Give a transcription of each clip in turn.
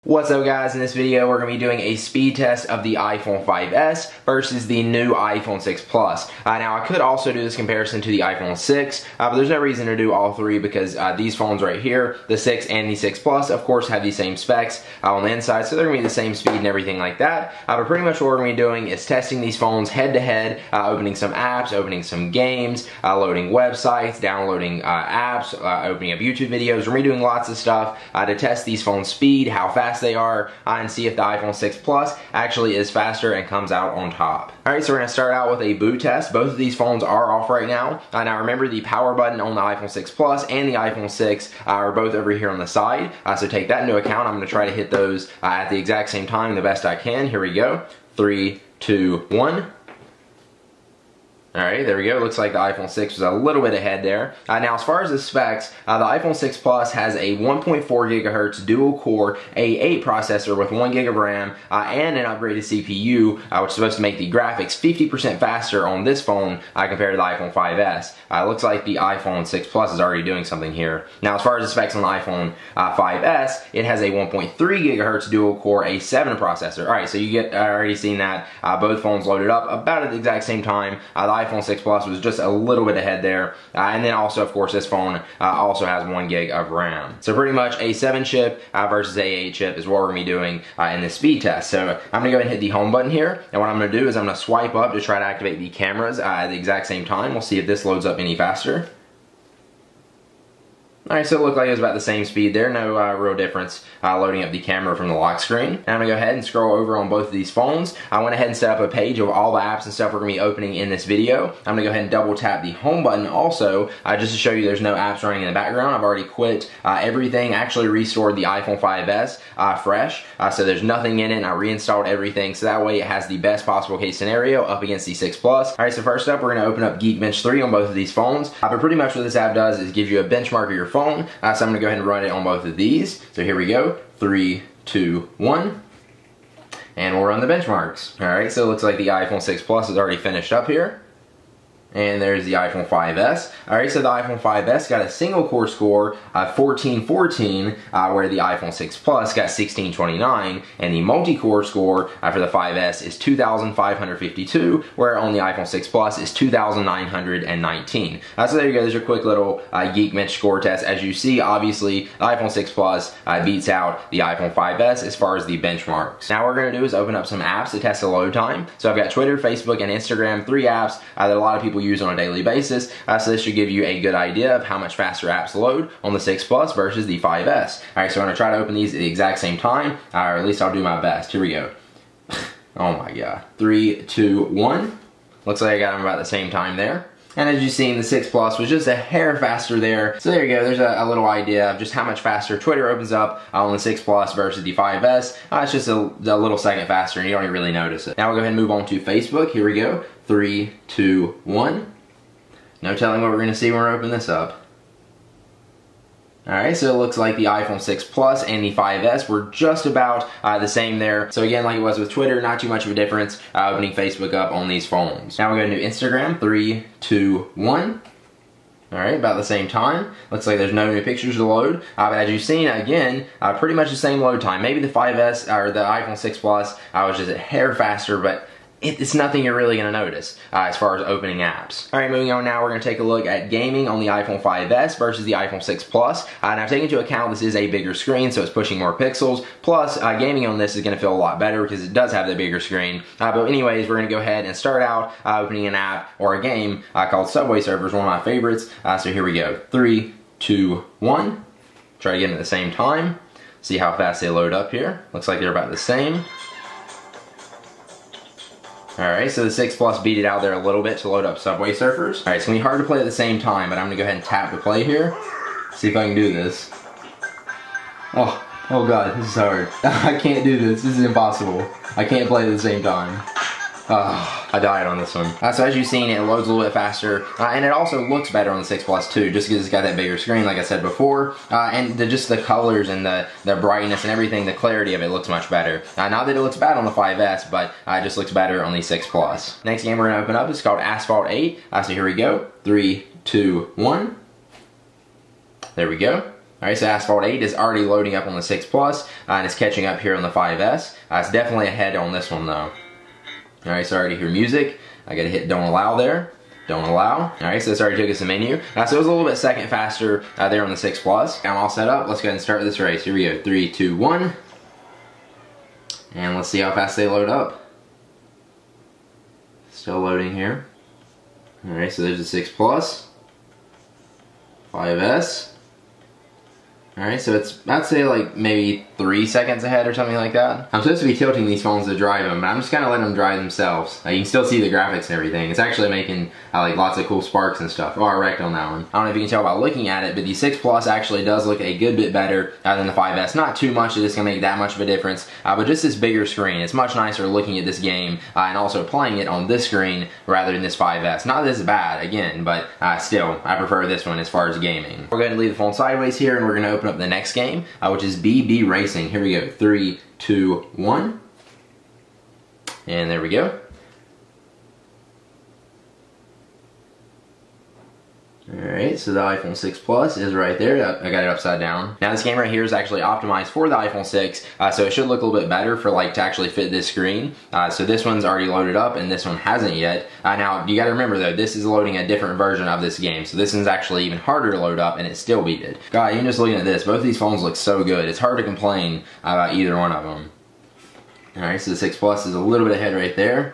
What's up guys, in this video we're going to be doing a speed test of the iPhone 5s versus the new iPhone 6 Plus. Now I could also do this comparison to the iPhone 6, but there's no reason to do all three because these phones right here, the 6 and the 6 Plus, of course have the same specs on the inside, so they're going to be the same speed and everything like that. But pretty much what we're going to be doing is testing these phones head to head, opening some apps, opening some games, loading websites, downloading apps, opening up YouTube videos. We're going to be doing lots of stuff to test these phones' speed, how fast they are, and see if the iPhone 6 Plus actually is faster and comes out on top. Alright, so we're going to start out with a boot test. Both of these phones are off right now. Now remember, the power button on the iPhone 6 Plus and the iPhone 6 are both over here on the side, so take that into account. I'm going to try to hit those at the exact same time the best I can. Here we go. 3, 2, 1. Alright, there we go. Looks like the iPhone 6 was a little bit ahead there. Now, as far as the specs, the iPhone 6 Plus has a 1.4 gigahertz dual-core A8 processor with 1 gig of RAM and an upgraded CPU, which is supposed to make the graphics 50% faster on this phone compared to the iPhone 5s. It looks like the iPhone 6 Plus is already doing something here. Now, as far as the specs on the iPhone 5s, it has a 1.3 gigahertz dual-core A7 processor. Alright, so you get already seen that both phones loaded up about at the exact same time. The iPhone 6 Plus was just a little bit ahead there, and then also, of course, this phone also has 1 gig of RAM. So pretty much A7 chip versus A8 chip is what we're going to be doing in this speed test. So I'm going to go ahead and hit the home button here, and what I'm going to do is I'm going to swipe up to try to activate the cameras at the exact same time. We'll see if this loads up any faster. Alright, so it looked like it was about the same speed there, no real difference loading up the camera from the lock screen. Now I'm going to go ahead and scroll over on both of these phones. I went ahead and set up a page of all the apps and stuff we're going to be opening in this video. I'm going to go ahead and double tap the home button also, just to show you there's no apps running in the background. I've already quit everything, actually restored the iPhone 5s fresh, so there's nothing in it, and I reinstalled everything, so that way it has the best possible case scenario up against the 6 Plus. Alright, so first up we're going to open up Geekbench 3 on both of these phones, but pretty much what this app does is give you a benchmark of your phone. So I'm going to go ahead and run it on both of these. So here we go. 3, 2, 1. And we'll run the benchmarks. Alright, so it looks like the iPhone 6 Plus is already finished up here. And there's the iPhone 5s. Alright, so the iPhone 5s got a single core score of 1414, where the iPhone 6 Plus got 1629, and the multi-core score for the 5s is 2552, where on the iPhone 6 Plus is 2919. So there you go, there's your quick little Geekbench score test. As you see, obviously, the iPhone 6 Plus beats out the iPhone 5s as far as the benchmarks. Now what we're going to do is open up some apps to test the load time. So I've got Twitter, Facebook, and Instagram, 3 apps that a lot of people use on a daily basis, so this should give you a good idea of how much faster apps load on the 6 Plus versus the 5s. Alright, so I'm going to try to open these at the exact same time, or at least I'll do my best. Here we go. Oh my god. 3, 2, 1. Looks like I got them about the same time there. And as you've seen, the 6 Plus was just a hair faster there. So there you go, there's a little idea of just how much faster Twitter opens up on the 6 Plus versus the 5s. It's just a little second faster, and you don't even really notice it. Now we'll go ahead and move on to Facebook. Here we go. 3, 2, 1. No telling what we're going to see when we open this up. Alright, so it looks like the iPhone 6 Plus and the 5s were just about the same there. So again, like it was with Twitter, not too much of a difference opening Facebook up on these phones. Now we're going to do Instagram. 3, 2, 1. Alright, about the same time. Looks like there's no new pictures to load. But as you've seen, again, pretty much the same load time. Maybe the 5s or the iPhone 6 Plus was just a hair faster, but it's nothing you're really going to notice as far as opening apps. Alright, moving on now, we're going to take a look at gaming on the iPhone 5s versus the iPhone 6 Plus. Now take into account this is a bigger screen, so it's pushing more pixels, plus gaming on this is going to feel a lot better because it does have the bigger screen. But anyways, we're going to go ahead and start out opening an app or a game called Subway Surfers, one of my favorites. So here we go. 3, 2, 1. Try to get them at the same time. See how fast they load up here. Looks like they're about the same. Alright, so the 6 Plus beat it out there a little bit to load up Subway Surfers. Alright, it's going to be hard to play at the same time, but I'm going to go ahead and tap to play here. See if I can do this. Oh god, this is hard. I can't do this. This is impossible. I can't play at the same time. I died on this one. So as you've seen, it loads a little bit faster, and it also looks better on the 6 Plus too, just because it's got that bigger screen like I said before, and just the colors and the brightness and everything, the clarity of it looks much better. Not that it looks bad on the 5s, but it just looks better on the 6 Plus. Next game we're going to open up is called Asphalt 8, so here we go. 3, 2, 1. There we go. Alright, so Asphalt 8 is already loading up on the 6 Plus, and it's catching up here on the 5S. It's definitely ahead on this one though. Alright, so I already hear music. I gotta hit don't allow there. Don't allow. Alright, so this already took us a menu. So it was a little bit second faster there on the 6 Plus. I'm all set up. Let's go ahead and start this race. Here we go. 3, 2, 1. And let's see how fast they load up. Still loading here. Alright, so there's the 6 Plus. 5S. Alright, so it's, I'd say like maybe 3 seconds ahead or something like that. I'm supposed to be tilting these phones to drive them, but I'm just kind of letting them drive themselves. You can still see the graphics and everything. It's actually making like lots of cool sparks and stuff. Oh, I wrecked on that one. I don't know if you can tell by looking at it, but the 6 Plus actually does look a good bit better than the 5S. Not too much that it's going to make that much of a difference, but just this bigger screen. It's much nicer looking at this game and also playing it on this screen rather than this 5S. Not that it's bad, again, but still, I prefer this one as far as gaming. We're going to leave the phone sideways here and we're going to open up the next game, which is BB Racing. Here we go. 3, 2, 1. And there we go. Alright, so the iPhone 6 Plus is right there. I got it upside down. Now this game right here is actually optimized for the iPhone 6, so it should look a little bit better for like to actually fit this screen. So this one's already loaded up and this one hasn't yet. Now you gotta remember though, this is loading a different version of this game, so this one's actually even harder to load up and it still beat it. God, even just looking at this, both of these phones look so good. It's hard to complain about either one of them. Alright, so the 6 Plus is a little bit ahead right there.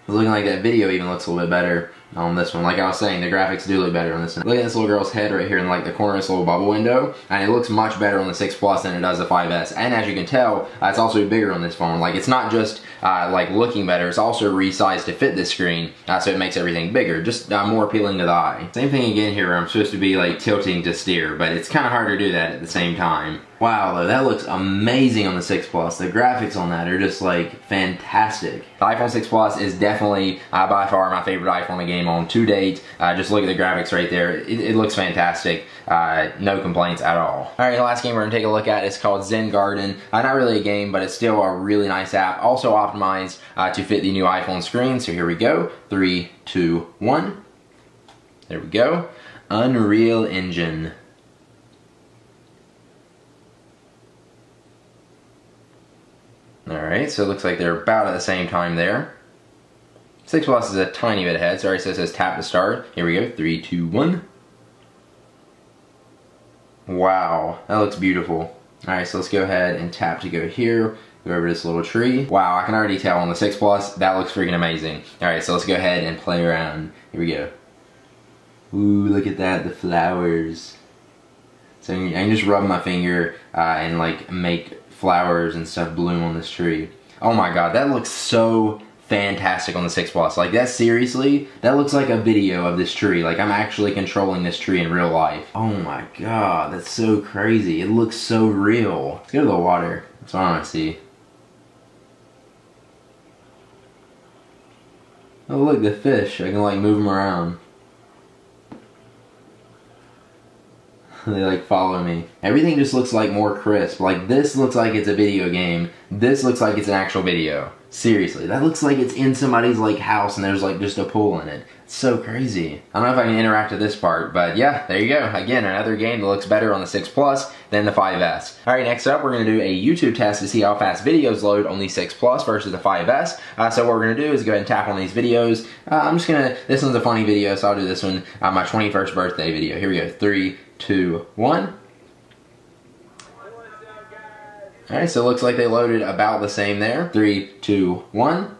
It's looking like that video even looks a little bit better on this one. Like I was saying, the graphics do look better on this one. Look at this little girl's head right here in like the corner of this little bubble window, and it looks much better on the 6 Plus than it does the 5S. And as you can tell, it's also bigger on this phone. Like it's not just like looking better, it's also resized to fit this screen, so it makes everything bigger, just more appealing to the eye. Same thing again here where I'm supposed to be like tilting to steer, but it's kind of hard to do that at the same time. Wow, though, that looks amazing on the 6 Plus. The graphics on that are just like fantastic. The iPhone 6 Plus is definitely by far my favorite iPhone to game on to date. Just look at the graphics right there. It looks fantastic. No complaints at all. Alright, the last game we're going to take a look at is called Zen Garden. Not really a game, but it's still a really nice app. Also optimized to fit the new iPhone screen. So here we go. 3, 2, 1. There we go. Unreal Engine. Alright, so it looks like they're about at the same time there. 6 Plus is a tiny bit ahead. Sorry, so it says tap to start. Here we go. 3, 2, 1. Wow, that looks beautiful. Alright, so let's go ahead and tap to go here. Go over this little tree. Wow, I can already tell on the 6 Plus, that looks freaking amazing. Alright, so let's go ahead and play around. Here we go. Ooh, look at that, the flowers. So I can just rub my finger and like make flowers and stuff bloom on this tree. Oh my god, that looks so fantastic on the 6 Plus. Like that, seriously, that looks like a video of this tree. Like I'm actually controlling this tree in real life. Oh my god, that's so crazy. It looks so real. Let's go to the water. That's what I want to see. Oh look, the fish. I can like move them around. They like follow me. Everything just looks like more crisp. Like this looks like it's a video game. This looks like it's an actual video. Seriously, that looks like it's in somebody's like house and there's like just a pool in it. It's so crazy. I don't know if I can interact with this part, but yeah, there you go. Again, another game that looks better on the 6 Plus than the 5S. Alright, next up we're going to do a YouTube test to see how fast videos load on the 6 Plus versus the 5S. So what we're going to do is go ahead and tap on these videos. I'm just going to, this one's a funny video, so I'll do this one, my 21st birthday video. Here we go. 3, 2, 1. Alright, so it looks like they loaded about the same there. 3, 2, 1.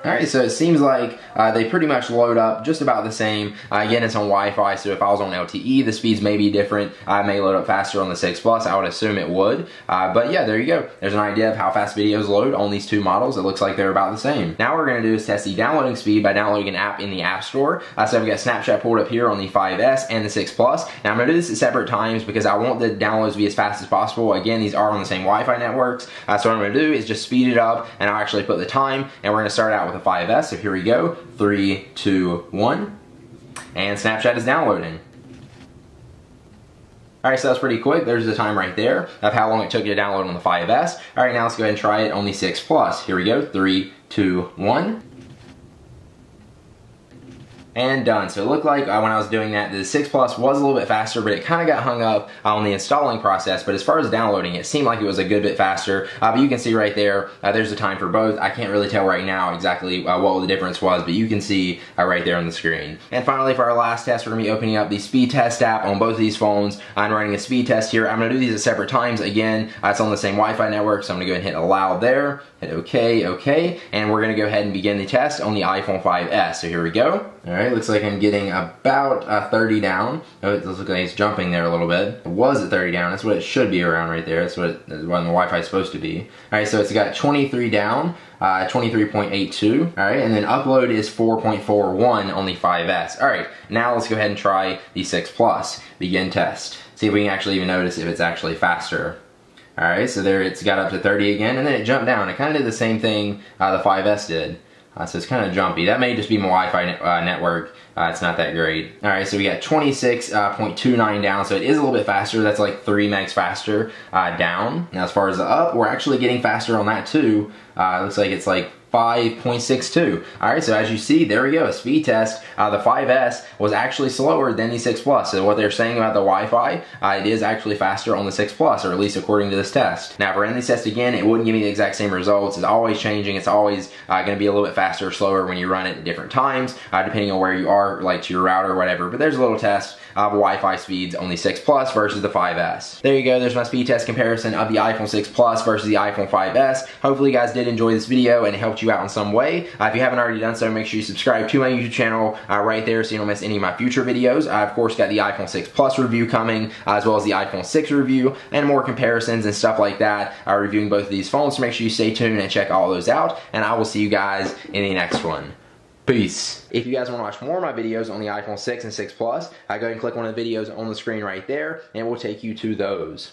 Alright, so it seems like they pretty much load up just about the same. Again, it's on Wi-Fi, so if I was on LTE, the speeds may be different. I may load up faster on the 6 Plus. I would assume it would. But yeah, there you go. There's an idea of how fast videos load on these two models. It looks like they're about the same. Now what we're going to do is test the downloading speed by downloading an app in the App Store. So I've got Snapchat pulled up here on the 5S and the 6 Plus. Now I'm going to do this at separate times because I want the downloads to be as fast as possible. Again, these are on the same Wi-Fi networks. So what I'm going to do is just speed it up, and I'll actually put the time, and we're going to start out with the 5S. So here we go. 3, 2, 1. And Snapchat is downloading. Alright, so that's pretty quick. There's the time right there of how long it took you to download on the 5S. Alright, now let's go ahead and try it on the 6 Plus. Here we go. 3, 2, 1. And done. So it looked like when I was doing that, the 6 Plus was a little bit faster, but it kind of got hung up on the installing process. But as far as downloading, it seemed like it was a good bit faster. But you can see right there, there's the time for both. I can't really tell right now exactly what the difference was, but you can see right there on the screen. And finally, for our last test, we're going to be opening up the speed test app on both of these phones. I'm running a speed test here. I'm going to do these at separate times. Again, it's on the same Wi-Fi network, so I'm going to go ahead and hit allow there. Hit OK, OK, and we're going to go ahead and begin the test on the iPhone 5S. So here we go. Alright, looks like I'm getting about 30 down. Oh, it looks like it's jumping there a little bit. It was at 30 down. That's what it should be around right there. That's what the Wi-Fi is supposed to be. Alright, so it's got 23 down, 23.82. Alright, and then upload is 4.41 on the 5S. Alright, now let's go ahead and try the 6 Plus. Begin test. See if we can actually even notice if it's actually faster. Alright, so there it's got up to 30 again, and then it jumped down. It kind of did the same thing the 5S did. So it's kind of jumpy. That may just be my Wi-Fi network. It's not that great. Alright, so we got 26.29 down, so it is a little bit faster. That's like 3 megs faster down. Now as far as the up, we're actually getting faster on that too. It looks like it's like 5.62. Alright, so as you see, there we go, a speed test. The 5S was actually slower than the 6 Plus. So what they're saying about the Wi-Fi, it is actually faster on the 6 Plus, or at least according to this test. Now, if we're in this test again, it wouldn't give me the exact same results. It's always changing. It's always going to be a little bit faster or slower when you run it at different times, depending on where you are, like to your router or whatever. But there's a little test of Wi-Fi speeds on the 6 Plus versus the 5S. There you go. There's my speed test comparison of the iPhone 6 Plus versus the iPhone 5S. Hopefully you guys did enjoy this video and it helped you out in some way. If you haven't already done so, make sure you subscribe to my YouTube channel right there so you don't miss any of my future videos. I, of course, got the iPhone 6 Plus review coming, as well as the iPhone 6 review, and more comparisons and stuff like that, reviewing both of these phones. So make sure you stay tuned and check all those out, and I will see you guys in the next one. Peace. If you guys want to watch more of my videos on the iPhone 6 and 6 Plus, go ahead and click one of the videos on the screen right there, and we'll take you to those.